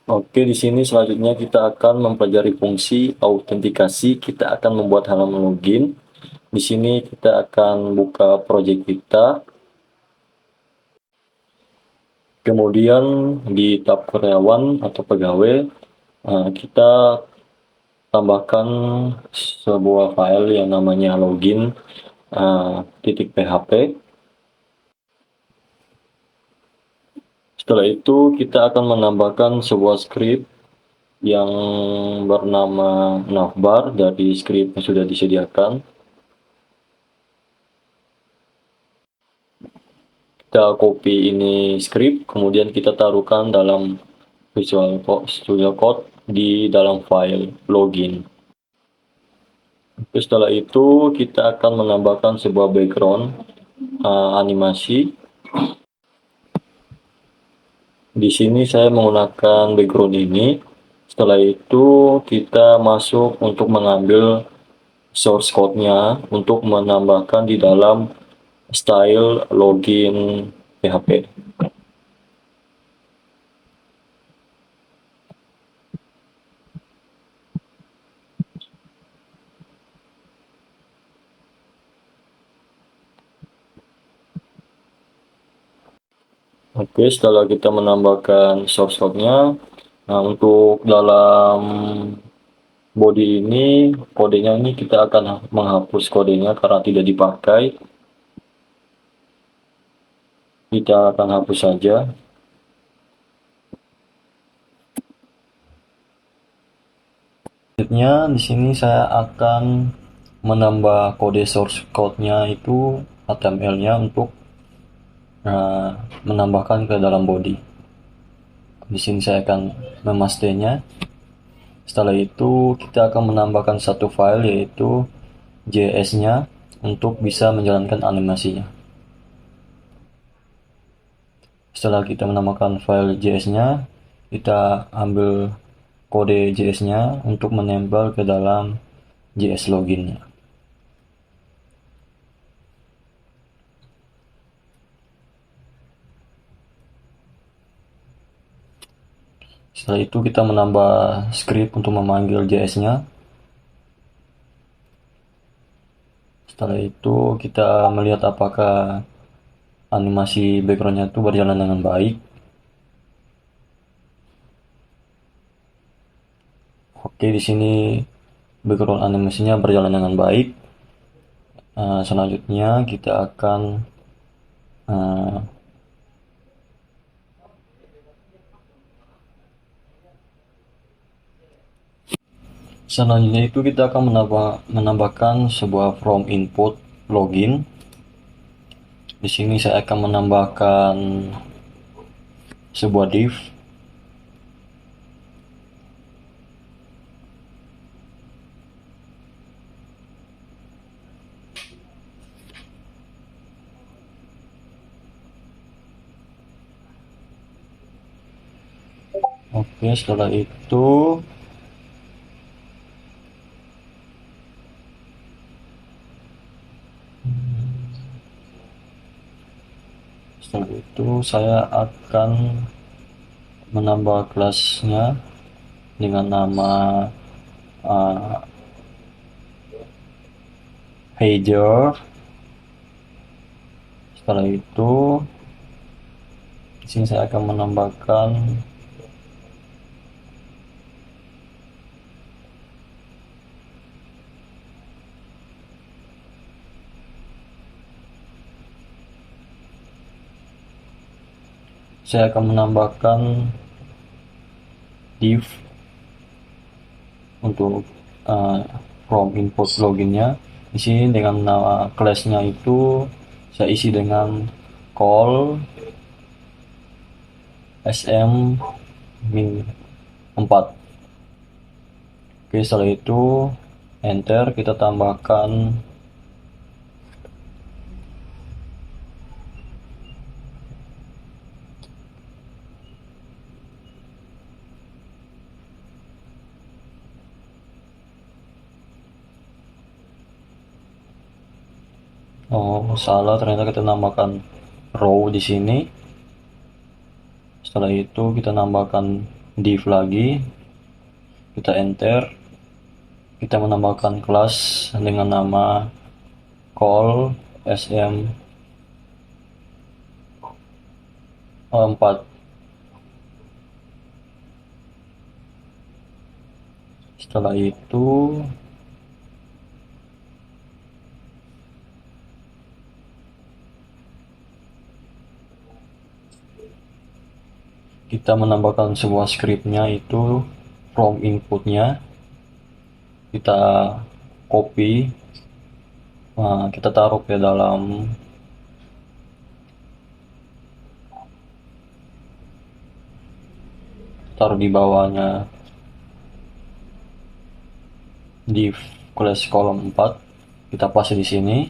Oke, di sini selanjutnya kita akan mempelajari fungsi autentikasi. Kita akan membuat halaman login. Di sini kita akan buka project kita. Kemudian di tab karyawan atau pegawai, kita tambahkan sebuah file yang namanya login .php. Setelah itu kita akan menambahkan sebuah script yang bernama navbar dari script yang sudah disediakan. Kita copy ini script, kemudian kita taruhkan dalam Visual Studio Code di dalam file login. Setelah itu kita akan menambahkan sebuah background animasi. Di sini saya menggunakan background ini. Setelah itu kita masuk untuk mengambil source code-nya untuk menambahkan di dalam style login PHP. Oke, setelah kita menambahkan source code-nya, untuk dalam body ini, kodenya ini kita akan menghapus kodenya karena tidak dipakai. Kita akan hapus saja. Selanjutnya di sini saya akan menambah kode source code-nya itu HTML-nya untuk menambahkan ke dalam body. Di sini saya akan memastinya. Setelah itu kita akan menambahkan satu file yaitu JS-nya untuk bisa menjalankan animasinya. Setelah kita menambahkan file JS-nya, kita ambil kode JS-nya untuk menempel ke dalam JS login-nya. Setelah itu kita menambah script untuk memanggil JS-nya. Setelah itu kita melihat apakah animasi background-nya itu berjalan dengan baik. Oke, di sini background animasinya berjalan dengan baik. Selanjutnya kita akan selanjutnya itu kita akan menambahkan sebuah from input login. Di sini saya akan menambahkan sebuah div. Oke, setelah itu saya akan menambah kelasnya dengan nama header. Setelah itu di sini saya akan menambahkan div untuk from input loginnya. Di sini dengan nama classnya itu saya isi dengan call sm-4. Oke, setelah itu enter, kita tambahkan salah, ternyata kita nambahkan row di sini. Setelah itu kita nambahkan div lagi, kita enter, kita menambahkan kelas dengan nama call sm4. Setelah itu kita menambahkan sebuah scriptnya, itu from inputnya kita copy, kita taruh ke dalam di bawahnya div class column 4, kita paste di sini.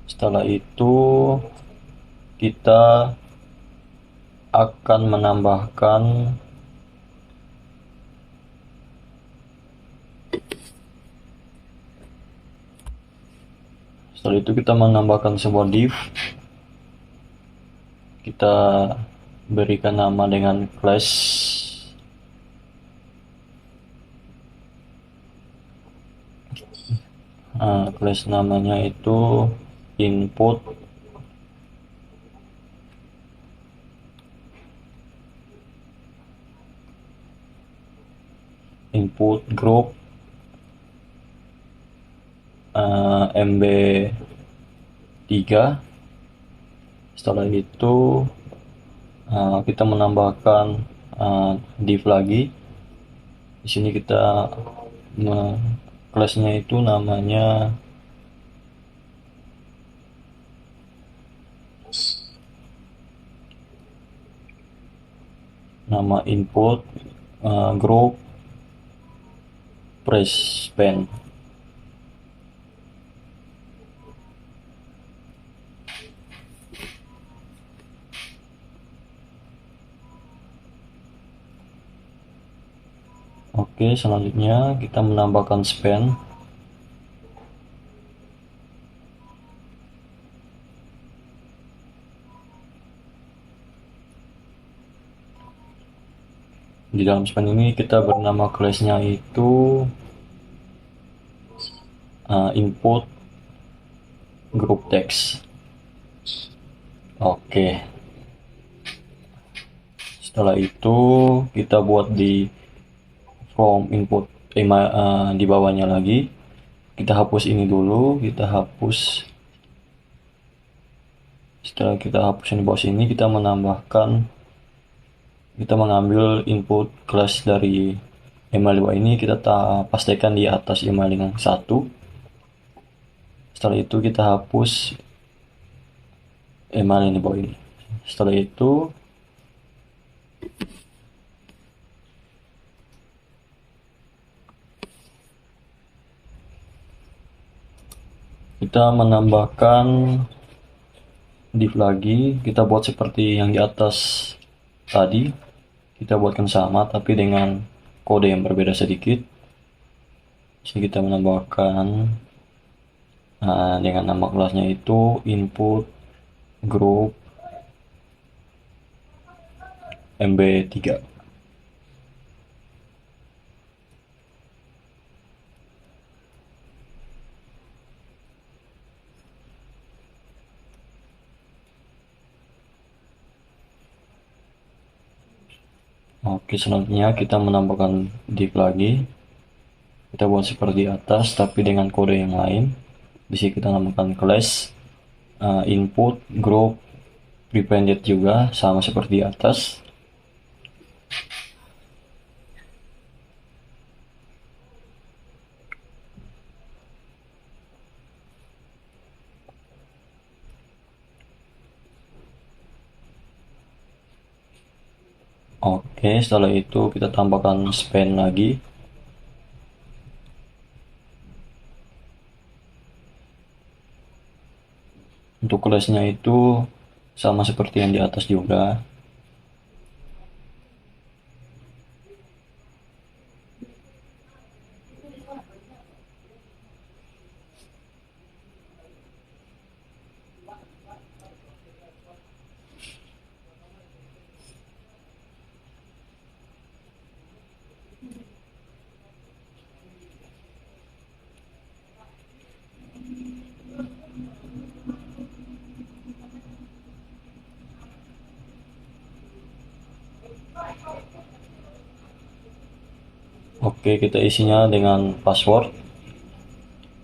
Setelah itu kita akan menambahkan sebuah div, kita berikan nama dengan class namanya itu input group MB3. Setelah itu kita menambahkan div lagi. Di sini kita kelasnya itu namanya nama input group press pen. Oke, selanjutnya kita menambahkan span. Di dalam span ini kita bernama kelasnya itu input group text. Oke. Setelah itu kita buat di from input di bawahnya lagi. Kita hapus ini dulu, kita hapus. Setelah kita hapus ini bawah sini, kita mengambil input kelas dari email 2 ini, kita pastikan di atas email yang 1. Setelah itu kita hapus email ini bawah ini. Setelah itu kita menambahkan div lagi, kita buat seperti yang di atas tadi, kita buatkan sama tapi dengan kode yang berbeda sedikit. Jadi kita menambahkan dengan nama kelasnya itu input group MB3. Oke, selanjutnya kita menambahkan div lagi. Kita buat seperti atas tapi dengan kode yang lain. Di sini kita namakan class input group prepended juga, sama seperti di atas. Oke, setelah itu kita tambahkan span lagi. Untuk kelasnya itu sama seperti yang di atas juga. Oke, kita isinya dengan password.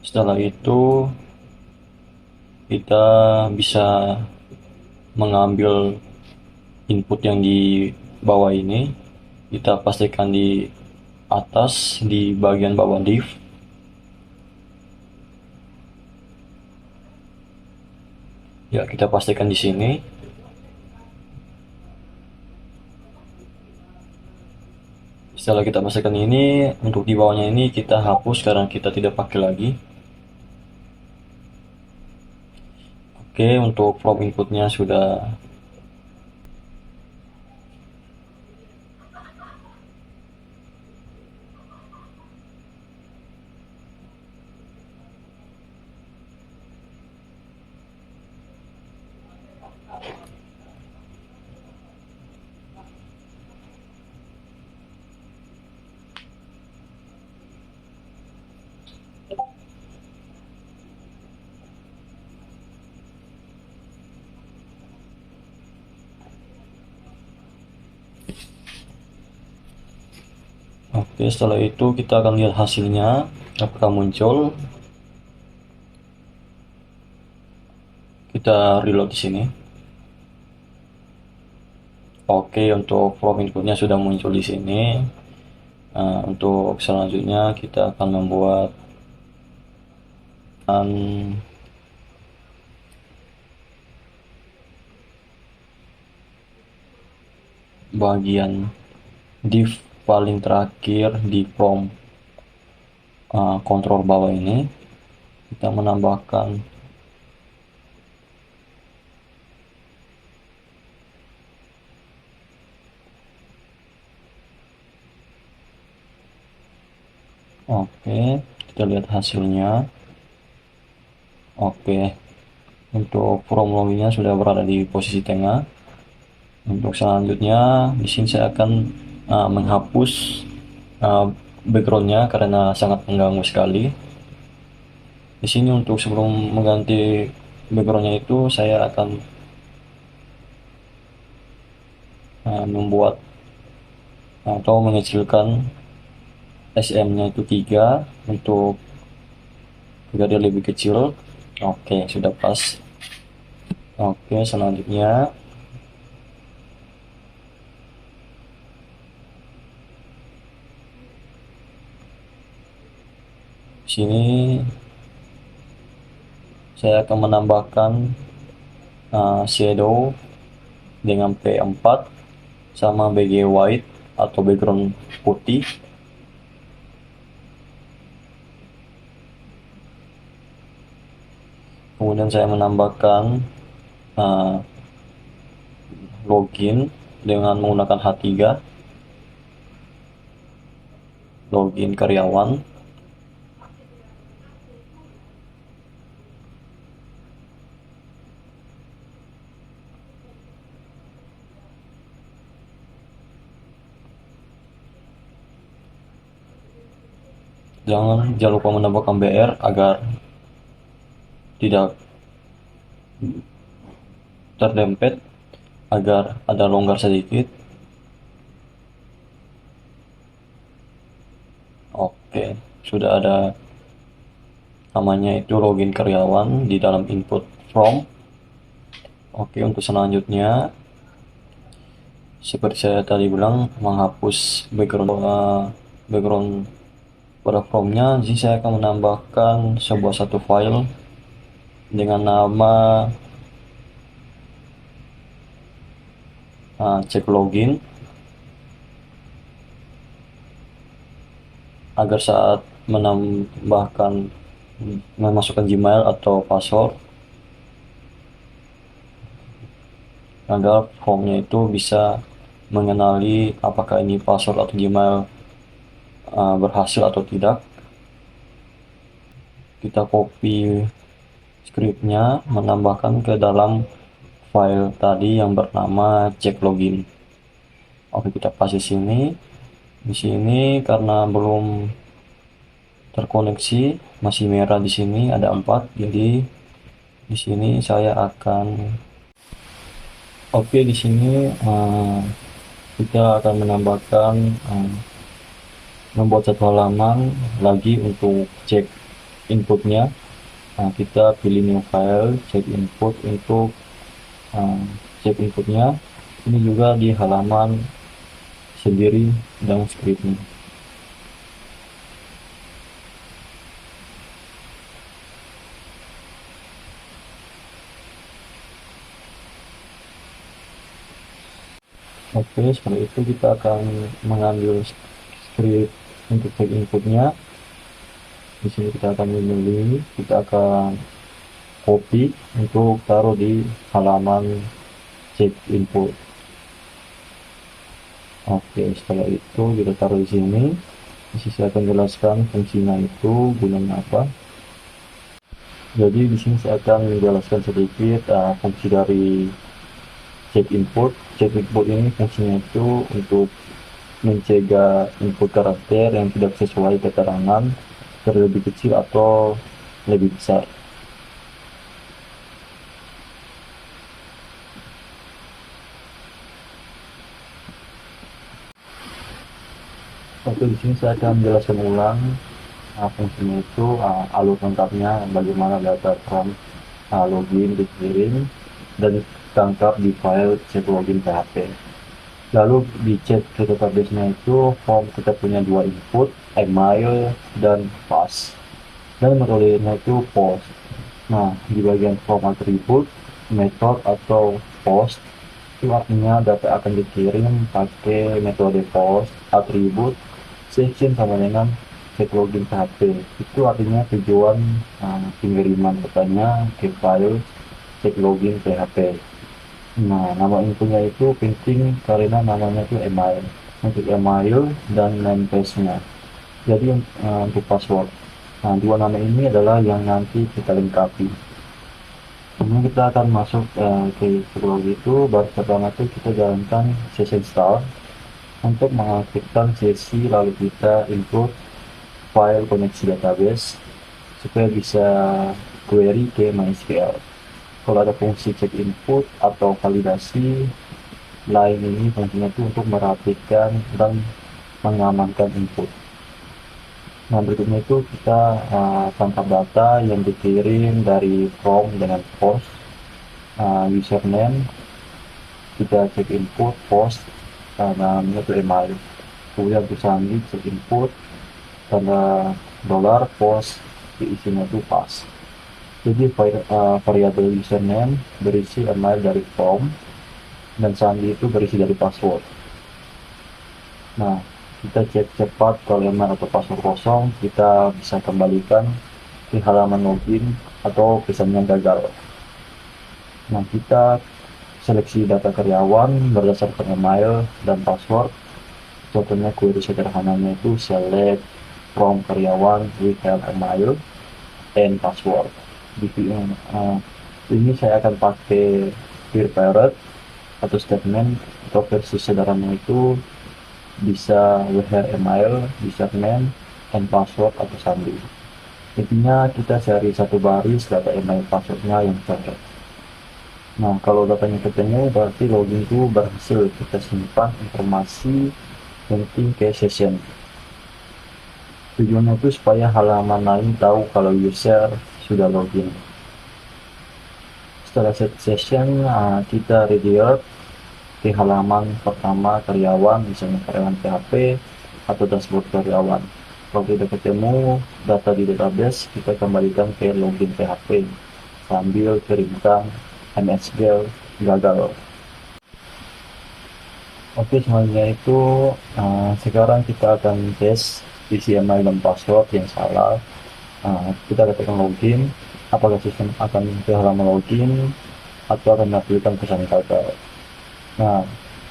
Setelah itu kita bisa mengambil input yang di bawah ini, kita pastikan di atas di bagian bawah div. Ya, kita pastikan di sini. Setelah kita pastikan ini, untuk di bawahnya ini kita hapus karena kita tidak pakai lagi. Oke, untuk from inputnya sudah. Oke, setelah itu kita akan lihat hasilnya apakah muncul. Kita reload di sini. Oke, untuk from inputnya sudah muncul di sini. Nah, untuk selanjutnya kita akan membuat bagian div paling terakhir di from kontrol bawah ini. Kita menambahkan oke, kita lihat hasilnya. Oke, untuk from loginnya sudah berada di posisi tengah. Untuk selanjutnya di sini saya akan menghapus backgroundnya karena sangat mengganggu sekali. Di sini untuk sebelum mengganti backgroundnya itu saya akan membuat atau mengecilkan SM-nya itu 3 untuk agar dia lebih kecil. Oke, sudah pas. Oke, selanjutnya sini saya akan menambahkan shadow dengan P4 sama BG white atau background putih. Kemudian saya menambahkan login dengan menggunakan H3, login karyawan. Jangan lupa menambahkan BR agar tidak terdempet, agar ada longgar sedikit. Oke, sudah ada namanya itu login karyawan di dalam input from. Oke, untuk selanjutnya seperti saya tadi bilang, menghapus background pada formnya. Jadi saya akan menambahkan satu file dengan nama cek login, agar saat memasukkan Gmail atau password, agar formnya itu bisa mengenali apakah ini password atau Gmail berhasil atau tidak. Kita copy scriptnya, menambahkan ke dalam file tadi yang bernama cek login. Oke, kita pas di sini. Di sini karena belum terkoneksi, masih merah di sini ada 4. Jadi di sini saya akan di sini kita akan menambahkan membuat satu halaman lagi untuk cek inputnya. Nah, kita pilih new file, cek input untuk cek inputnya. Ini juga di halaman sendiri dan scriptnya. Oke, setelah itu kita akan mengambil script untuk cek inputnya. Di sini kita akan memilih, kita akan copy untuk taruh di halaman cek input. Oke, setelah itu kita taruh di sini. Di sini saya akan jelaskan fungsinya itu gunanya apa. Jadi di sini saya akan menjelaskan sedikit fungsi dari cek input. Cek input ini fungsinya itu untuk mencegah input karakter yang tidak sesuai keterangan terlebih kecil atau lebih besar. Oke, di sini saya akan menjelaskan ulang fungsinya itu, alur lengkapnya, bagaimana data from login dikirim dan ditangkap di file cek login PHP. Lalu dicek ke database-nya itu form kita punya dua input, email dan pass, dan metodenya itu post. Nah, di bagian form atribut, method atau post itu artinya data akan dikirim pakai metode post, atribut, section sama dengan cek login PHP. Itu artinya tujuan pengiriman datanya ke file cek login PHP. Nah, nama infonya itu penting karena namanya itu email. Untuk email dan name page-nya. Jadi untuk password. Nah, dua nama ini adalah yang nanti kita lengkapi. Kemudian kita akan masuk ke cek login itu. Baru pertama itu kita jalankan session start untuk mengaktifkan sesi, lalu kita input file koneksi database supaya bisa query ke MySQL. Kalau ada fungsi cek input atau validasi lain, ini fungsinya itu untuk merapikan dan mengamankan input. Nah, berikutnya itu kita tangkap data yang dikirim dari from dengan post, username, kita cek input, post, namanya itu email. Kemudian untuk sandi cek input, tanda dolar, post, isinya itu pass. Jadi variabel username berisi email dari form dan sandi itu berisi dari password. Nah, kita cek cepat kalau email atau password kosong, kita bisa kembalikan ke halaman login atau pesannya gagal. Nah, kita seleksi data karyawan berdasarkan email dan password. Contohnya query sederhananya itu select from karyawan with email and password. Ini saya akan pakai prepare atau statement, atau versi sederhananya itu bisa where email, username, and password atau sandi. Intinya kita cari satu baris data email passwordnya yang cocok. Nah, kalau datanya ketemu berarti login itu berhasil. Kita simpan informasi penting ke session. Tujuannya itu supaya halaman lain tahu kalau user sudah login. Setelah set session, kita redirect ke halaman pertama karyawan, misalnya karyawan PHP atau dashboard karyawan. Kalau tidak ketemu data di database, kita kembalikan ke login PHP sambil kirimkan MSGL gagal. Oke, semuanya itu sekarang kita akan tes isi email dan password yang salah. Kita ketikkan login, apakah sistem akan ke halaman login atau akan menampilkan pesan gagal. Nah,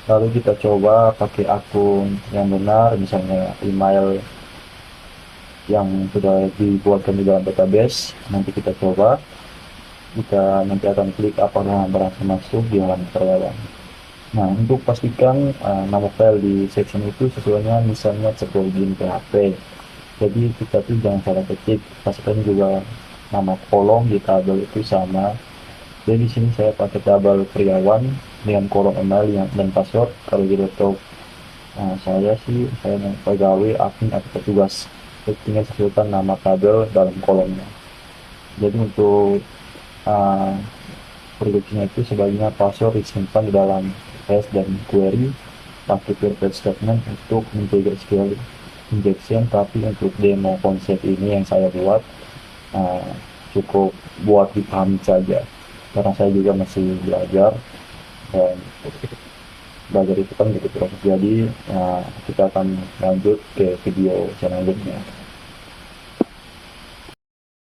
lalu kita coba pakai akun yang benar, misalnya email yang sudah dibuatkan di dalam database. Nanti kita coba, kita nanti akan klik apakah berhasil masuk di halaman karyawan. Nah, untuk pastikan nama file di section itu sesuainya, misalnya cek login PHP. Jadi kita tuh jangan salah ketik, pastikan juga nama kolom di tabel itu sama. Jadi di sini saya pakai tabel karyawan dengan kolom email dan password. Kalau di laptop Nah, saya pegawai admin atau petugas, tinggal sesuaikan nama tabel dalam kolomnya. Jadi untuk uh, produksinya itu sebaiknya password disimpan di dalam hash dan query pakai private statement untuk menjaga SQL injection. Tapi untuk demo konsep ini yang saya buat, uh, cukup buat dipahami saja, karena saya juga masih belajar, dan belajar itu kan gitu proses. Jadi kita akan lanjut ke video selanjutnya.